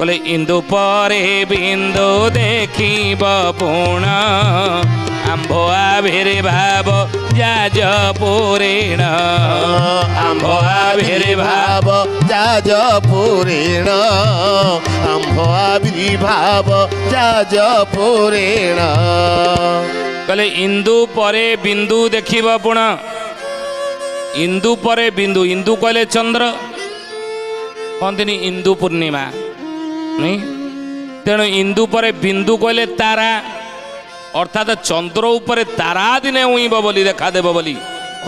बोले इंदु परे बिंदु देखिब पुण आंभ आविर्भाव जाजपुरेण आंभ आविर्भाव जाजपुरेण आंभ आविर्भाव जाजपुरेण कहले इंदु परे बिंदु देखिब पुण इंदु परे बिंदु इंदु कहले चंद्र कहते इंदु पूर्णिमा नहीं तेणु इंदु परे बिंदु कहले तारा अर्थात चंद्र उपरे तारा दिने उईब बोली देखादेव बोली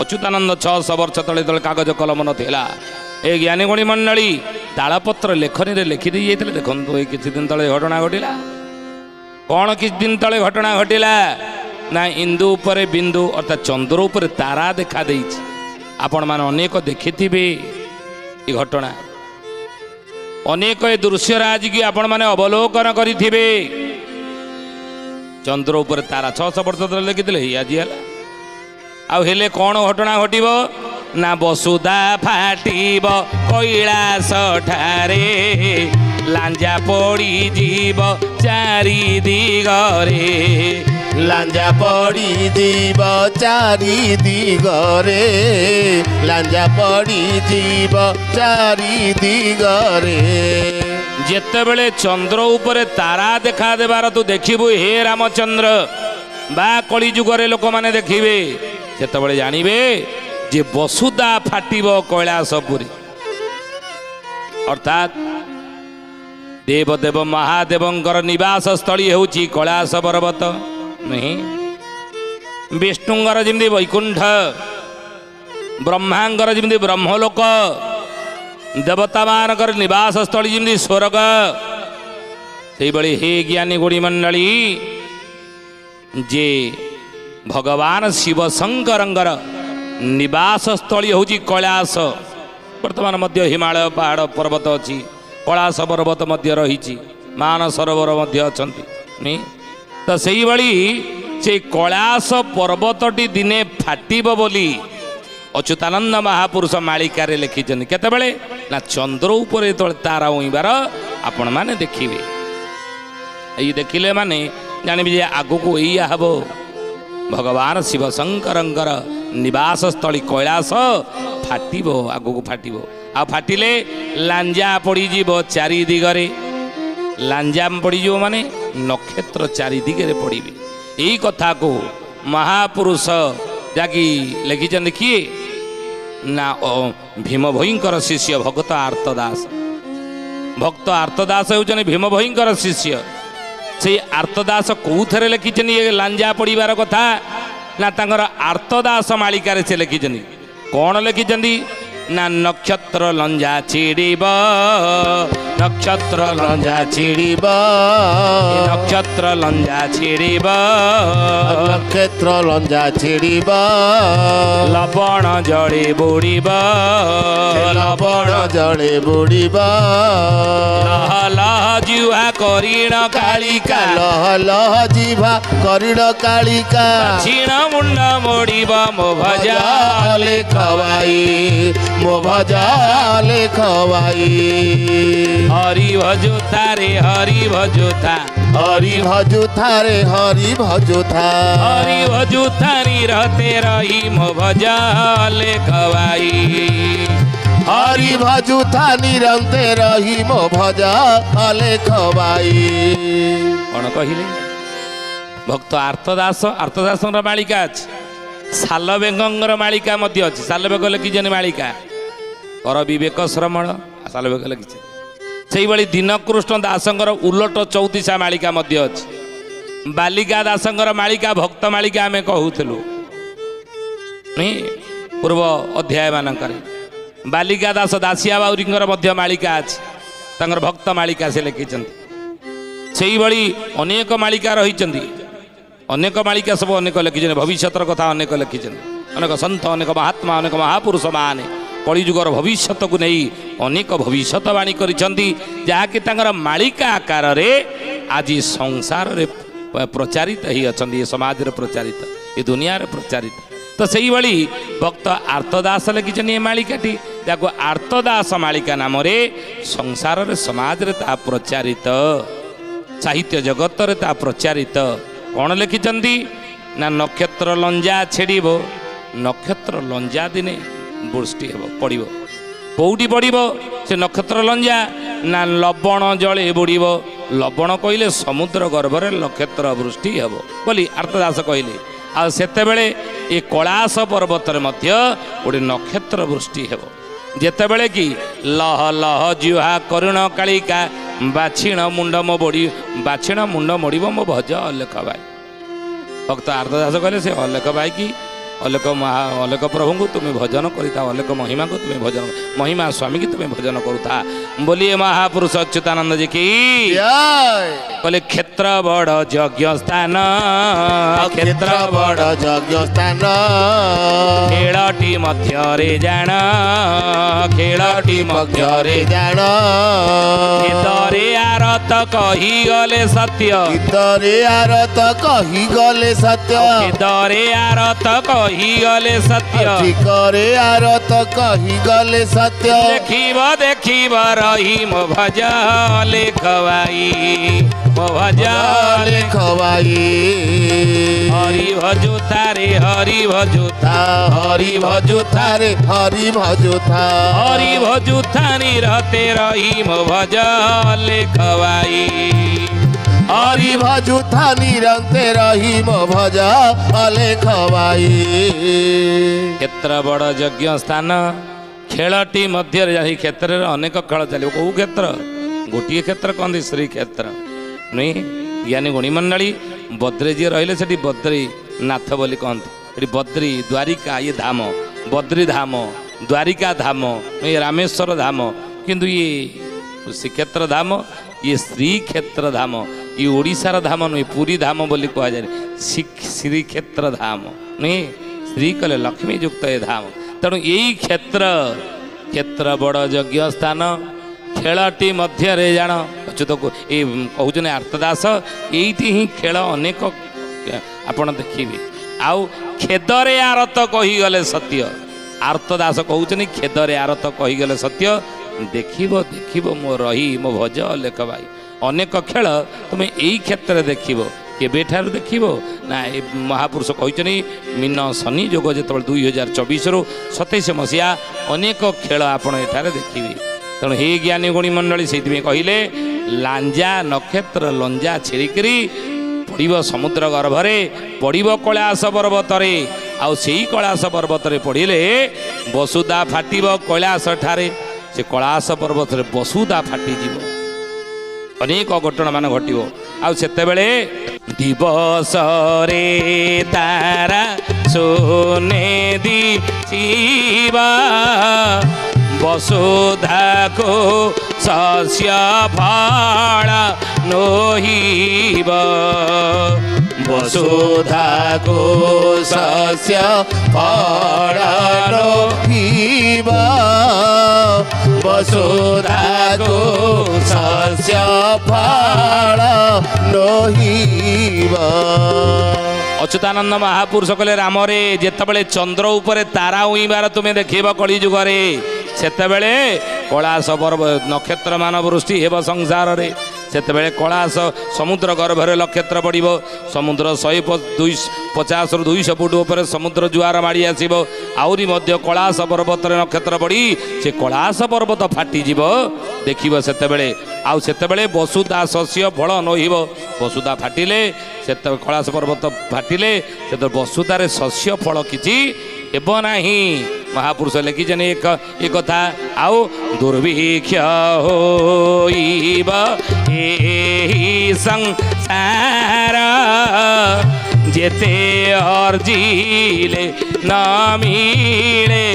अच्युतानंद 600 वर्ष तले तले कागज कलम नथिला ए ज्ञानी गुणी मंडली तालपत्र लेखनी रे लिखि दी जाइतले देखंतु ए किछि दिन तले घटना घटिला कौन किछि दिन तले घटना घटिला ना इंदु उपरे बिंदु अर्थात चंद्र उपरे तारा देखा देइछि आपण मान अनेक देखिथिबे ए घटना अनेक ए दृश्य आज की आपण माने अवलोकन करिथिबे चंद्र उपर तारा 600 वर्ष तले लिखिथिले आज हला आ हेले कौन घटना घटिब ना वसुधा फाटिब कैलाश ठारे लांजा पड़ी जीव चारि दिगरे लांजा पड़ी जीव चारि दिगरे लांजा पड़ी जीव चारि दिगरे जेतेबेले चंद्र उपरे तारा देखा देबार तू देखिबु हे रामचंद्र बा कली जुगरे लोक माने देखिबे सेतेबेले जानिबे जे वसुधा फाटिब कैलाशपुरी अर्थात देवदेव महादेवंकर निवास स्थली होउची कैलाश पर्वत नहीं विष्णुंगर जिमती वैकुंठ ब्रह्मांगर जिमती ब्रह्मलोक देवता मानकर निवास स्थली जिमती स्वर्ग से बड़ी हे ज्ञानी गुणी मंडली जे भगवान शिव शंकरंगर निवास स्थली होउची कैलाश वर्तमान मध्य हिमालय पहाड़ पर्वत अच्छी कैलाश पर्वत मध्य रही मान सरोवर मध्य अछंती नहीं तो से से कैलाश पर्वतटी दिने फाटिब बोली अच्युतानंद महापुरुष मालिका रे लिखिछन केतेबेले ना चंद्र उपरे तळे तारा उइबार आपण माने देखिबे एई देखिले माने जानिबे जे आगु को एया हबो भगवान शिव शंकरंकर निवास स्थली कैलाश फाटिबो आगु को फाटिबो आ फाटिले लांजा पड़ी जीवो चारि दिगरे लांजाम पड़ी जीवो माने नक्षत्र चारि दिगरे पड़िबे एई कथा को महापुरुष जाकी लिखिछन देखिए ना भीम भयंकर शिष्य भक्त आर्तदास होउछन भीम भयंकर शिष्य से आर्तदास कौथरे लिखिछन ये लांजा पड़िबार कथा ना तांकर आर्तदास मालिका रे से लिखिछन कौन लिखिछन ना नक्षत्र लंजा छिड़ीब नक्षत्र लंजा छिड़ीब नक्षत्र लंजा छिड़ीब नक्षत्र लंजा छिड़ीब लवण जड़े बुड़ीब लवण जड़े बुड़ीब लह लह जुहा करीण कालिका लह लह जिभा करीण कालिका क्षीण मुंड मोड़ीब मो भजाले खवाई मो भजाले खवाई हरि भजुथा रे हरि भजुथा हरि भजुथा रे हरि भजुथा हरि भजुथा रहते रही मो भजाले खवाई हरि भजुथा निरंते रही मो भजाले खवाई कौन कहले भक्त आर्तदास मालिका अछि सालबेंगर मालिका मध्य अछि सालबेग लिखिछन मालिका कर विवेक श्रमण सालबेग लिखिछन सेही भली दीनकृष्ण दासंकर उलट 34 मालिका मध्य अछि बालिका दासंकर मालिका भक्त मालिका आमे कहूथलु नहीं पूर्व अध्याय मानकर बालिका दास दासिया बाउरींगर मध्य मालिका अछि तांकर भक्त मालिका से लिखिछन सेही भली अनेक मालिका रहिछन्ती अनेक मालिका सब अनेक लिखिछन भविष्यतर कथा अनेक लिखिछन अनेक संत अनेक महात्मा अनेक महापुरुष माने कलिजुगर भविष्यत को नहीं अनेक भविष्यतवाणी करिछन्ती जहाँकि तांकर मालिका आकार रे आज संसार रे प्रचारित ही अछन्ती समाज रे प्रचारित ये दुनिया रे प्रचारित तो से भाई भक्त आर्तदास लिखिं ये मालिकाटी जाको आर्तदास मालिका नाम संसार रे समाज रे ता प्रचारित साहित्य जगत रे ता प्रचारित कौन लिखिं ना नक्षत्र लंजा छेड़ब नक्षत्र लंजा दिने वृष्टि हे पड़ कौटी पड़ से नक्षत्र लंजा ना लवण जले बुड़ब लवण कहले समुद्र गर्भरे नक्षत्र वृष्टि हे बोली आर्तदास कहले आतेबले ये कैलाश पर्वत गोटे नक्षत्र वृष्टि हे जेतेबले कि लह लह जुहा करुण कालिका बाछिण मुंड मो बड़ी बाछिण मुंड मोड़ब मो भज अलेख भाई भक्त आर्तदास कहले से अलेख भाई की अलेख अलेख प्रभु को तुम्हें भजन करता अलेख महिमा को तुम्हें भजन महिमा स्वामी की तुम्हें भजन करुता बोलिए महापुरुष अच्युतानंद जी की कहले क्षेत्र बड़ यज्ञ स्थान क्षेत्र बड़ यज्ञ स्थान खेलटी मध्य जान खेलटी मध्य जान खेतरे आरत कही गले सत्य गीतरे आरत कही गले सत्य खेतरे आरत कही गले सत्य ठिकरे आरत कही गले सत्य देखिब रही मो भज लेखवाई मो भज लेखवाई हरि भजुता रे हरि भजुता हरि भजुता रे हरि भजुता हरि भजुता निरते रही मो भज लेखवाई हरि भजुता निरंते रही मो भज लेखवाई क्षेत्र बड़ यज्ञ स्थान खेलटी मध्य क्षेत्र में अनेक खेल चलो कौ क्षेत्र गोटे क्षेत्र कहते श्री क्षेत्र नुहे ज्ञानी गुणी मंडली बद्री जी रही से बद्री नाथ बोली कहते बद्री द्वारिका ये धाम बद्री धाम द्वारिका धाम ये रामेश्वर धाम किंतु ये श्रीक्षेत्र धाम ये श्री क्षेत्र धाम ये ओडिशार धाम नुहे पुरी धाम बोली कह जाए श्रीक्षेत्र धाम नुहे श्री कले लक्ष्मी युक्त ये धाम तेणु यही क्षेत्र क्षेत्र बड़ यज्ञ स्थान खेलटी मध्य जान अच्युत कहते आर्तदास यही ही खेल अनेक आपण देखिए आउ खेदरे आरत कहीगले सत्य आर्तदास कहते खेदरे आरत कहीगले सत्य देखिब देखिब मो रही मो भज लेख भाई अनेक खेल तुम्हें यही क्षेत्र देखिब केबेठार देखिब ना महापुरुष कहते मीन शनि जोग जो 2024 रु 27 मसीहा अनेक खेल आपण एठारे देखिए तेणु हे ज्ञानी गुणी मंडली से कहले लांजा नक्षत्र लंजा छिड़िकी पड़ब समुद्र गर्भरे पड़ब कैलाश पर्वतरे आउ से कैलाश पर्वतरे पड़े वसुधा फाटिब कैलाश ठारे से कैलाश पर्वत वसुधा फाटिज अनेक घटना मान घटो आतेबले दिवस रे तारा सोने दी शिवा वसुधा को शस्य फल नोहिब वसुधा को शस्य फल नोहिब वसुधा को शस्य फल नोहिब अच्युतानंद महापुरुष कहले राम रे जेतेबेले चंद्र उपरे तारा उइबार तुम्हें देखिब कली जुगरे सेतेबेले कैलाश पर्व नक्षत्र मान वृष्टि हेब संसार रे सेतेबेले कैलाश समुद्र गर्भरे नक्षत्र पड़ब समुद्र 150 रु 200 फुट उपर समुद्र जुआर माड़ी आसब आहरी मध्य कैलाश पर्वत नक्षत्र पड़ी से कैलाश पर्वत फाटिजिब देखिब सेतेबेले सेतेबेले वसुधा शस्य फल नहिब वसुधा फाटिले से कैलाश पर्वत फाटिले से वसुधार शस्य फल किछि हेब नाही महापुरुष लिखिछन एक कथा आउ दुर्भिक्ष होइब एहि संसार जेते अर्जिले न मिले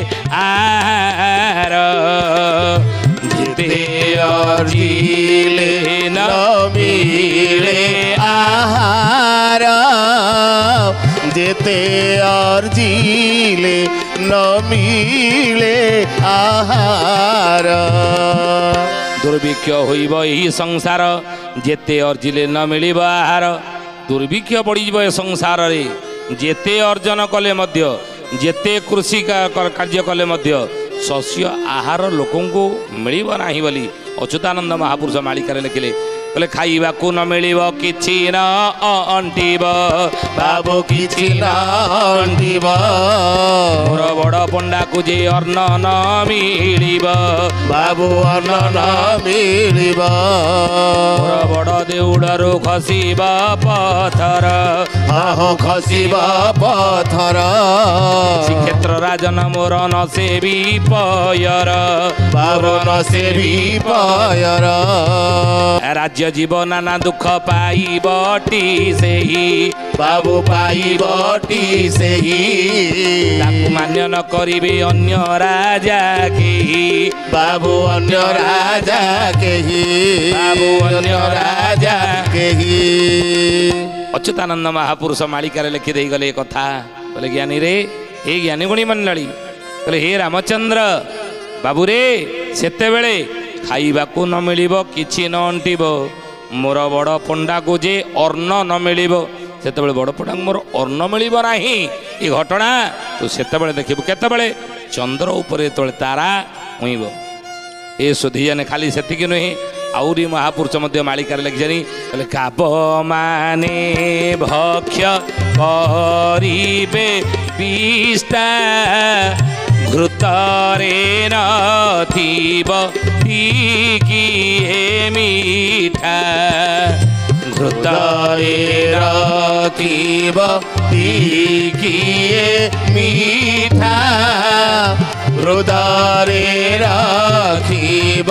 आर जेते अर्जिले न मिले आहार जेते अर्जिले न मिले आहार दुर्भिक्ष होइब एही संसार जेते अर्जिले न मिलिब आहार दुर्भिक्ष पड़िब ए संसार रे जेते अर्जन कले मध्य ଯେତେ କୃଷି କାର୍ଯ୍ୟ କଲେ ମଧ୍ୟ ଶସ୍ୟ ଆହାର ଲୋକଙ୍କୁ ମିଳିବ ନାହିଁ ବୋଲି ଅଚ୍ୟୁତାନନ୍ଦ ମହାପୁରୁଷ ମାଳିକାରେ ଲେଖିଲେ। କହିଲେ ଖାଇବାକୁ ନ ମିଳିବ କିଛି ନ ଅଣ୍ଟିବ ବାବୁ କିଛି ନ ଅଣ୍ଟିବ ମୋର ବଡ଼ ପଣ୍ଡାକୁ ଯେ ଅନ୍ନ ନ ମିଳିବ ବାବୁ ଅନ୍ନ ନ ମିଳିବ ମୋର ବଡ଼ ଦେଉଳରୁ ଖସିବ ପଥର ଆହୋ ଖସିବ ପଥର ଶ୍ରୀକ୍ଷେତ୍ର ରାଜନ ମୋର ନ ସେବି ପୟର ବାବୁ ନ ସେବି ପୟର ରାଜ୍ୟ ଜୀବ ନାନା ଦୁଃଖ ପାଇବଟି ସେହି ବାବୁ ପାଇବଟି ସେହି ତାକୁ ମାନ୍ୟ ନ କରିବେ ଅନ୍ୟ ରାଜା କେହି ବାବୁ ଅନ୍ୟ ରାଜା କେହି ବାବୁ ଅନ୍ୟ ରାଜା କେହି ଅଚ୍ୟୁତାନନ୍ଦ ମହାପୁରୁଷ ମାଳିକାରେ ଲେଖି ଦେଇଗଲେ ଏ କଥା। କହିଲେ ଜ୍ଞାନୀ ରେ ହେ ଜ୍ଞାନୀ ଗୁଣୀ ମଣ୍ଡଳୀ କହିଲେ ହେ ରାମଚନ୍ଦ୍ର ବାବୁରେ ସେତେବେଳେ ଖାଇବାକୁ ନ ମିଳିବ କିଛି ନ ଅଣ୍ଟିବ ମୋର ବଡ଼ ପଣ୍ଡାକୁ ଯେ ଅନ୍ନ ନ ମିଳିବ ସେତେବେଳେ ବଡ଼ ପଣ୍ଡାକୁ ମୋର ଅନ୍ନ ମିଳିବ ନାହିଁ ଏ ଘଟଣା ତୁ ସେତେବେଳେ ଦେଖିବୁ କେତେବେଳେ ଚନ୍ଦ୍ର ଉପରେ ଯେତେବେଳେ ତାରା ଉଇଁବ। ଏ ସୁଧିଜାନେ ଖାଲି ସେତିକି ନୁହେଁ ଆହୁରି ମହାପୁରୁଷ ମଧ୍ୟ ମାଳିକାରେ ଲେଖିଛନ୍ତି। କହିଲେ କାବ ମାନେ ଭକ୍ଷ କରିବେ ବିଷ୍ଟା ଘୃତରେ ନଥିବ ଟିକିଏ ମିଠା ଘୃତରେ ରଖିବ ଟିକିଏ ମିଠା ହୃଦୟରେ ରଖିବ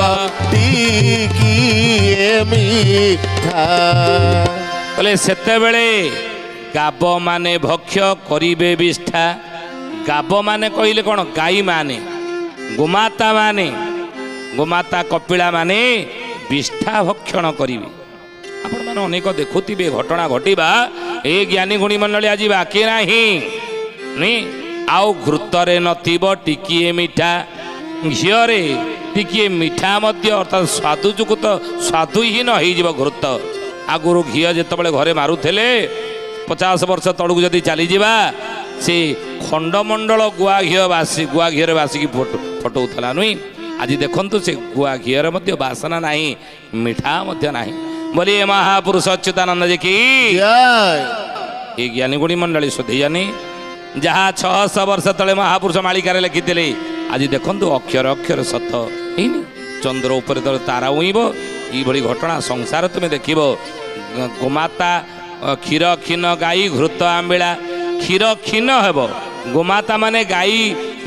ଟିକିଏ ମିଠା କହିଲେ ସେତେବେଳେ ଗାବ ମାନେ ଭକ୍ଷ କରିବେ ବିଷ୍ଠା। ଗାବ ମାନେ କହିଲେ କ'ଣ ଗାଈ ମାନେ ଗୋମାତା କପିଳା ମାନେ ବିଷ୍ଠା ଭକ୍ଷଣ କରିବେ। ଆପଣମାନେ ଅନେକ ଦେଖୁଥିବେ ଘଟଣା ଘଟିବା ଏ ଜ୍ଞାନୀ ଗୁଣୀ ମଣ୍ଡଳୀ ଆଜି ବାକି ନାହିଁ ଆଉ ଘୃତରେ ନଥିବ ଟିକିଏ ମିଠା ଘିଅରେ ଟିକିଏ ମିଠା ମଧ୍ୟ ଅର୍ଥାତ୍ ସ୍ୱାଦୁଯୁକ୍ତ ସ୍ୱାଦୁହୀନ ହେଇଯିବ ଘୃତ। ଆଗରୁ ଘିଅ ଯେତେବେଳେ ଘରେ ମାରୁଥିଲେ 50 ବର୍ଷ ତଳକୁ ଯଦି ଚାଲିଯିବା ସେ ଖଣ୍ଡମଣ୍ଡଳ ଗୁଆ ଘିଅରେ ବାସିକି ଫଟଉଥିଲା ନୁହେଁ। ଆଜି ଦେଖନ୍ତୁ ସେ ଗୁଆ ଘିଅରେ ମଧ୍ୟ ବାସନା ନାହିଁ ମିଠା ମଧ୍ୟ ନାହିଁ ବୋଲି ଏ ମହାପୁରୁଷ ଅଚ୍ୟୁତାନନ୍ଦ ଯେ କି ଏ ଜ୍ଞାନୀ ଗୁଣୀ ମଣ୍ଡଳୀ ସୁଧିଜାନି ଯାହା 600 ବର୍ଷ ତଳେ ମହାପୁରୁଷ ମାଳିକାରେ ଲେଖିଥିଲେ ଆଜି ଦେଖନ୍ତୁ ଅକ୍ଷର ଅକ୍ଷର ସତ ହେଇନି। ଚନ୍ଦ୍ର ଉପରେ ତଳେ ତାରା ଉଇଁବ ଏଇଭଳି ଘଟଣା ସଂସାର ତୁମେ ଦେଖିବ। ଗୋମାତା କ୍ଷୀର କ୍ଷୀଣ ଗାଈ ଘୃତ ଆମ୍ବିଳା କ୍ଷୀର କ୍ଷୀଣ ହେବ ଗୋମାତା ମାନେ ଗାଈ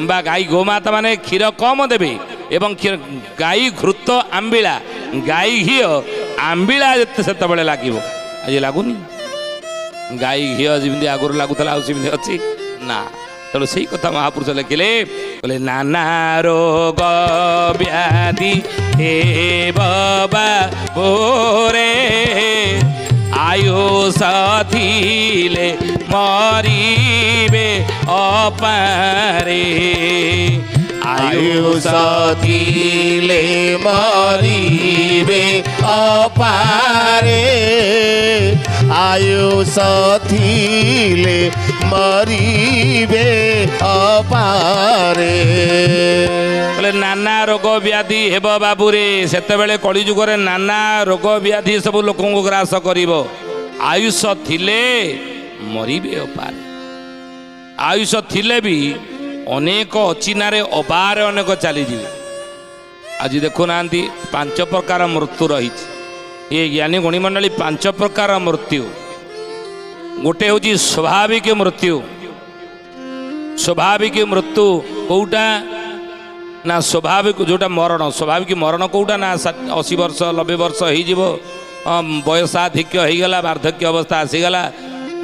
ବା ଗୋମାତା ମାନେ କ୍ଷୀର କମ ଦେବେ ଏବଂ ଗାଈ ଘୃତ ଆମ୍ବିଳା ଗାଈ ଘିଅ ଆମ୍ବିଳା ଯେତେ ସେତେବେଳେ ଲାଗିବ ଆଜି ଲାଗୁନି। ଗାଈ ଘିଅ ଯେମିତି ଆଗରୁ ଲାଗୁଥିଲା ଆଉ ସେମିତି ଅଛି ନା। ତେଣୁ ସେଇ କଥା ମହାପୁରୁଷ ଲେଖିଲେ କହିଲେ ନାନା ରୋଗ ବ୍ୟାଧି ହେ ବାବା ଓରେ ଆୟୁଷ ଥିଲେ ମରିବେ ଅପାରେ ଆୟୁଷ ଥିଲେ ମରିବେ ଅପାରେ ଆୟୁଷ ଥିଲେ ମରିବେ ଅପାରେ। କହିଲେ ନାନା ରୋଗ ବ୍ୟାଧି ହେବ ବାବୁରେ ସେତେବେଳେ କଳିଯୁଗରେ ନାନା ରୋଗ ବ୍ୟାଧି ସବୁ ଲୋକଙ୍କୁ ଗ୍ରାସ କରିବ। ଆୟୁଷ ଥିଲେ ମରିବେ ଅପାରେ ଆୟୁଷ ଥିଲେ ବି ଅନେକ ଅଚିହ୍ନାରେ ଅବାରେ ଅନେକ ଚାଲିଯିବେ। ଆଜି ଦେଖୁନାହାନ୍ତି 5 ପ୍ରକାର ମୃତ୍ୟୁ ରହିଛି। ଏ ଜ୍ଞାନୀ ଗୁଣୀ ମଣ୍ଡଳୀ 5 ପ୍ରକାର ମୃତ୍ୟୁ। ଗୋଟେ ହେଉଛି ସ୍ୱାଭାବିକ ମୃତ୍ୟୁ। ସ୍ୱାଭାବିକ ମୃତ୍ୟୁ କେଉଁଟା ନା ସ୍ୱାଭାବିକ ଯେଉଁଟା ମରଣ ସ୍ୱାଭାବିକ ମରଣ କେଉଁଟା ନା 80 ବର୍ଷ 90 ବର୍ଷ ହେଇଯିବ ବୟସାଧିକ୍ୟ ହେଇଗଲା ବାର୍ଦ୍ଧକ୍ୟ ଅବସ୍ଥା ଆସିଗଲା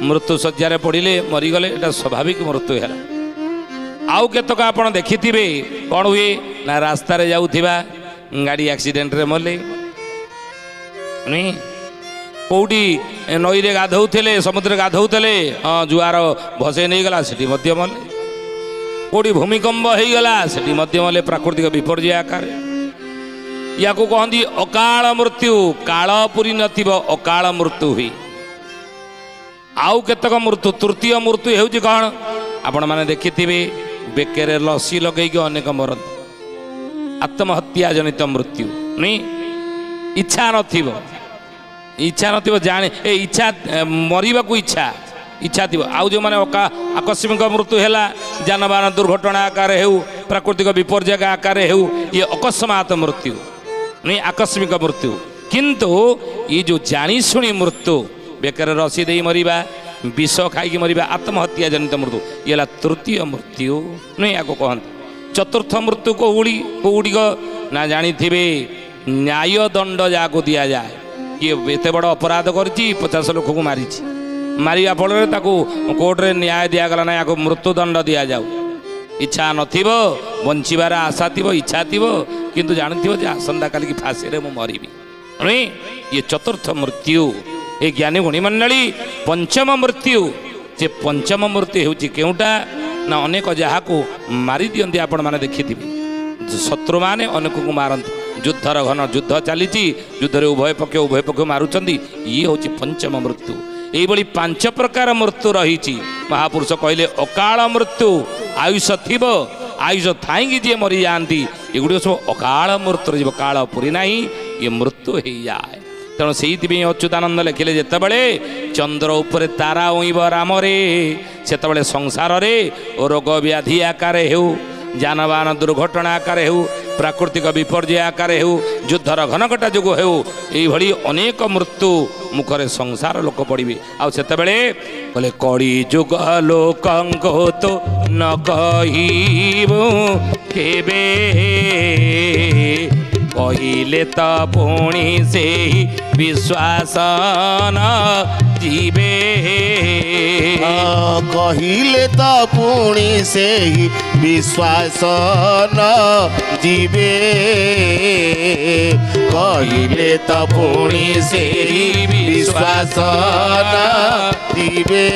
ମୃତ୍ୟୁ ଶଯ୍ୟାରେ ପଡ଼ିଲେ ମରିଗଲେ ଏଇଟା ସ୍ୱାଭାବିକ ମୃତ୍ୟୁ ହେଲା। ଆଉ କେତେକ ଆପଣ ଦେଖିଥିବେ କ'ଣ ହୁଏ ନା ରାସ୍ତାରେ ଯାଉଥିବା ଗାଡ଼ି ଆକ୍ସିଡେଣ୍ଟରେ ମଲେ କେଉଁଠି ନଈରେ ଗାଧୋଉଥିଲେ ସମୁଦ୍ରରେ ଗାଧୋଉଥିଲେ ଜୁଆର ଭସେଇ ନେଇଗଲା ସେଠି ମଧ୍ୟ ମଲେ। କେଉଁଠି ଭୂମିକମ୍ପ ହେଇଗଲା ସେଠି ମଧ୍ୟ ମଲେ ପ୍ରାକୃତିକ ବିପର୍ଯ୍ୟୟ ଆକାରରେ। ୟାକୁ କହନ୍ତି ଅକାଳ ମୃତ୍ୟୁ। କାଳ ପୁରୀ ନଥିବ ଅକାଳ ମୃତ୍ୟୁ ହୁଏ। ଆଉ କେତେକ ମୃତ୍ୟୁ ତୃତୀୟ ମୃତ୍ୟୁ ହେଉଛି କ'ଣ ଆପଣମାନେ ଦେଖିଥିବେ ବେକରେ ଲସି ଲଗେଇକି ଅନେକ ମରନ୍ତି। ଆତ୍ମହତ୍ୟା ଜନିତ ମୃତ୍ୟୁ ନାଇଁ, ଇଚ୍ଛା ନଥିବ ଜାଣି ଏ ଇଚ୍ଛା ମରିବାକୁ ଇଚ୍ଛା ଥିବ। ଆଉ ଯେଉଁମାନେ ଆକସ୍ମିକ ମୃତ୍ୟୁ ହେଲା, ଯାନବାହନ ଦୁର୍ଘଟଣା ଆକାରରେ ହେଉ, ପ୍ରାକୃତିକ ବିପର୍ଯ୍ୟୟ ଆକାରରେ ହେଉ, ଇଏ ଅକସ୍ମାତ ମୃତ୍ୟୁ ନାଇଁ, ଆକସ୍ମିକ ମୃତ୍ୟୁ। କିନ୍ତୁ ଇଏ ଯେଉଁ ଜାଣିଶୁଣି ମୃତ୍ୟୁ, ବେକରେ ରସି ଦେଇ ମରିବା, ବିଷ ଖାଇକି ମରିବା, ଆତ୍ମହତ୍ୟା ଜନିତ ମୃତ୍ୟୁ, ଇଏ ହେଲା ତୃତୀୟ ମୃତ୍ୟୁ ନୁହେଁ, ୟାକୁ କହନ୍ତି। ଚତୁର୍ଥ ମୃତ୍ୟୁ କେଉଁଗୁଡ଼ିକ ନା ଜାଣିଥିବେ, ନ୍ୟାୟଦଣ୍ଡ ଯାହାକୁ ଦିଆଯାଏ। କିଏ ଏତେ ବଡ଼ ଅପରାଧ କରିଛି, 50 ଲୋକକୁ ମାରିଛି, ମାରିବା ଫଳରେ ତାକୁ କୋର୍ଟରେ ନ୍ୟାୟ ଦିଆଗଲା ନାହିଁ, ୟାକୁ ମୃତ୍ୟୁଦଣ୍ଡ ଦିଆଯାଉ। ଇଚ୍ଛା ନଥିବ, ବଞ୍ଚିବାର ଆଶା ଥିବ, ଇଚ୍ଛା ଥିବ, କିନ୍ତୁ ଜାଣିଥିବ ଯେ ଆସନ୍ତାକାଲିକି ଫାଶୀରେ ମୁଁ ମରିବି ନୁହେଁ, ଇଏ ଚତୁର୍ଥ ମୃତ୍ୟୁ। ଏ ଜ୍ଞାନୀ ଗୁଣୀ ମଣ୍ଡଳୀ ପଞ୍ଚମ ମୃତ୍ୟୁ। ସେ ପଞ୍ଚମ ମୃତ୍ୟୁ ହେଉଛି କେଉଁଟା ନା ଅନେକ ଯାହାକୁ ମାରିଦିଅନ୍ତି। ଆପଣମାନେ ଦେଖିଥିବେ ଶତ୍ରୁମାନେ ଅନେକକୁ ମାରନ୍ତି। ଯୁଦ୍ଧର ଘନ ଯୁଦ୍ଧ ଚାଲିଛି, ଯୁଦ୍ଧରେ ଉଭୟ ପକ୍ଷ ମାରୁଛନ୍ତି, ଇଏ ହେଉଛି ପଞ୍ଚମ ମୃତ୍ୟୁ। ଏଇଭଳି 5 ପ୍ରକାର ମୃତ୍ୟୁ ରହିଛି। ମହାପୁରୁଷ କହିଲେ ଅକାଳ ମୃତ୍ୟୁ, ଆୟୁଷ ଥିବ, ଆୟୁଷ ଥାଇକି ଯିଏ ମରିଯାଆନ୍ତି, ଏଗୁଡ଼ିକ ସବୁ ଅକାଳ ମୃତ୍ୟୁରେ ଯିବ। କାଳ ପୁରୀ ନାହିଁ, ଇଏ ମୃତ୍ୟୁ ହେଇଯାଏ। ତେଣୁ ସେଇଥିପାଇଁ ଅଚ୍ୟୁତାନନ୍ଦ ଲେଖିଲେ, ଯେତେବେଳେ ଚନ୍ଦ୍ର ଉପରେ ତାରା ଉଇଁବ ରାମରେ, ସେତେବେଳେ ସଂସାରରେ ରୋଗ ବ୍ୟାଧି ଆକାରରେ ହେଉ, ଯାନବାହନ ଦୁର୍ଘଟଣା ଆକାରରେ ହେଉ, ପ୍ରାକୃତିକ ବିପର୍ଯ୍ୟୟ ଆକାରରେ ହେଉ, ଯୁଦ୍ଧର ଘନଘଟା ଯୋଗୁଁ ହେଉ, ଏଇଭଳି ଅନେକ ମୃତ୍ୟୁ ମୁଖରେ ସଂସାର ଲୋକ ପଡ଼ିବେ। ଆଉ ସେତେବେଳେ କହିଲେ କଳି ଯୁଗ ଲୋକଙ୍କ ତ ନ କହିବୁ କେବେ, କହିଲେ ତ ପୁଣି ସେଇ ବିଶ୍ୱାସ ନ ଯିବେ। କହିଲେ ତ ପୁଣି ସେହି ବିଶ୍ୱାସ ନ ଯିବେ, କହିଲେ ତ ପୁଣି ସେହି ବିଶ୍ୱାସ ନ ଯିବେ।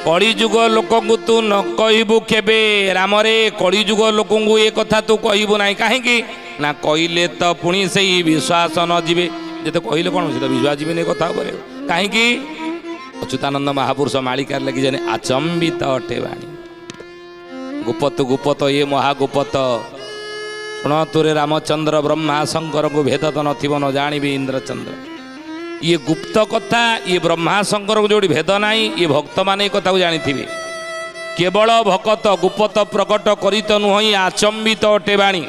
କଳିଯୁଗ ଲୋକଙ୍କୁ ତୁ ନ କହିବୁ କେବେ, ରାମରେ କଳିଯୁଗ ଲୋକଙ୍କୁ ଏ କଥା ତୁ କହିବୁ ନାହିଁ। କାହିଁକି ନା କହିଲେ ତ ପୁଣି ସେଇ ବିଶ୍ୱାସ ନ ଯିବେ। ଯେତେ କହିଲେ କ'ଣ ସେ ତ ବିଶ୍ୱାସ ଯିବେନି କଥା ଉପରେ। କାହିଁକି? ଅଚ୍ୟୁତାନନ୍ଦ ମହାପୁରୁଷ ମାଳିକାରେ ଲେଖିଛନ୍ତି, ଆଚମ୍ବିତ ଅଟେ ବାଣୀ। ଗୁପତ ଇଏ ମହାଗୁପତ। ଶୁଣ ତୁରେ ରାମଚନ୍ଦ୍ର ବ୍ରହ୍ମା ଶଙ୍କରଙ୍କୁ ଭେଦ ତ ନଥିବ, ନ ଜାଣିବି ଇନ୍ଦ୍ରଚନ୍ଦ୍ର। ଇଏ ଗୁପ୍ତ କଥା, ଇଏ ବ୍ରହ୍ମା ଶଙ୍କରଙ୍କୁ ଯେଉଁଠି ଭେଦ ନାହିଁ, ଇଏ ଭକ୍ତମାନେ ଏ କଥାକୁ ଜାଣିଥିବେ। କେବଳ ଭକତ ଗୁପତ ପ୍ରକଟ କରିତ ନୁହଁ, ଆଚମ୍ବିତ ଅଟେ ବାଣୀ।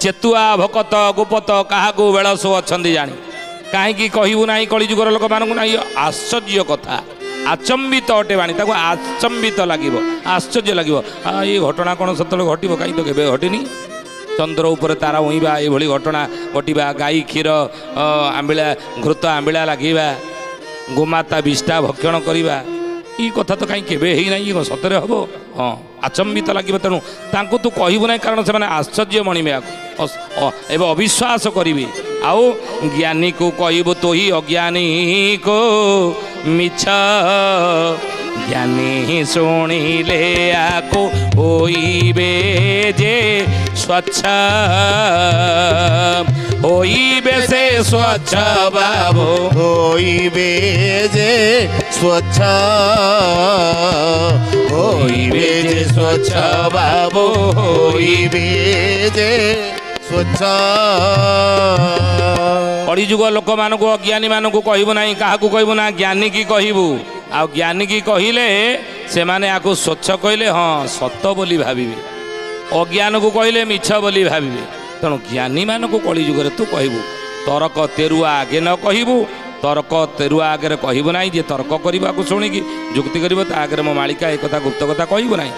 ଚେତୁଆ ଭକତ ଗୁପତ କାହାକୁ ବେଳସୁ ଅଛନ୍ତି ଜାଣି। କାହିଁକି କହିବୁ ନାହିଁ କଳିଯୁଗର ଲୋକମାନଙ୍କୁ? ନାହିଁ, ଆଶ୍ଚର୍ଯ୍ୟ କଥା, ଆଚମ୍ବିତ ଅଟେ ବାଣୀ। ତାକୁ ଆଚମ୍ବିତ ଲାଗିବ, ଆଶ୍ଚର୍ଯ୍ୟ ଲାଗିବ। ଏ ଘଟଣା କ'ଣ ସେତେବେଳେ ଘଟିବ? କାହିଁ ତ କେବେ ଘଟିନି। ଚନ୍ଦ୍ର ଉପରେ ତାରା ଉଇଁବା, ଏଭଳି ଘଟଣା ଘଟିବା, ଗାଈ କ୍ଷୀର ଘୃତ ଆମ୍ବିଳା ଲାଗିବା, ଗୋମାତା ବିଷ୍ଠା ଭକ୍ଷଣ କରିବା, এই কথা তো কাହିଁ କେବେ ହେଇନାହିଁ, କ'ଣ ସତରେ ହେବ? ହଁ, ଆଚମ୍ବିତ ଲାଗିବ। ତେଣୁ ତାଙ୍କୁ ତୁ କହିବୁ ନାହିଁ, କାରଣ ସେମାନେ ଆଶ୍ଚର୍ଯ୍ୟ ମଣିବେ, ଏବେ ଅବିଶ୍ୱାସ କରିବେ। ଆଉ ଜ୍ଞାନୀକୁ କହିବୁ ତୁ ହିଁ ଅଜ୍ଞାନୀକୁ ମିଛ, ଜ୍ଞାନୀ ଶୁଣିଲେ ଆକୁ ହୋଇବେ ଯେ ସ୍ୱଚ୍ଛ, ହୋଇବେ ସେ ସ୍ୱଚ୍ଛ ବାବୁ, ହୋଇବେ ଯେ ସ୍ୱଚ୍ଛ, ହୋଇବେ ଯେ ସ୍ୱଚ୍ଛ ବାବୁ, ହୋଇବେ ଯେ ସ୍ୱଚ୍ଛ। କଳିଯୁଗ ଲୋକମାନଙ୍କୁ ଅଜ୍ଞାନୀମାନଙ୍କୁ କହିବୁ ନାହିଁ। କାହାକୁ କହିବୁ ନା? ଜ୍ଞାନୀକି କହିବୁ। ଆଉ ଜ୍ଞାନୀକି କହିଲେ ସେମାନେ ଆକୁ ସ୍ୱଚ୍ଛ କହିଲେ ହଁ ସତ ବୋଲି ଭାବିବେ, ଅଜ୍ଞାନକୁ କହିଲେ ମିଛ ବୋଲି ଭାବିବେ। ତେଣୁ ଜ୍ଞାନୀମାନଙ୍କୁ କଳିଯୁଗରେ ତୁ କହିବୁ। ତର୍କ ତେରୁଆ ଆଗେ ନ କହିବୁ, ତର୍କ ତେରୁଆ ଆଗରେ କହିବୁ ନାହିଁ। ଯିଏ ତର୍କ କରିବାକୁ ଶୁଣିକି ଯୁକ୍ତି କରିବ ତା ଆଗରେ ମୋ ମାଳିକା ଏ କଥା ଗୁପ୍ତ କଥା କହିବୁ ନାହିଁ।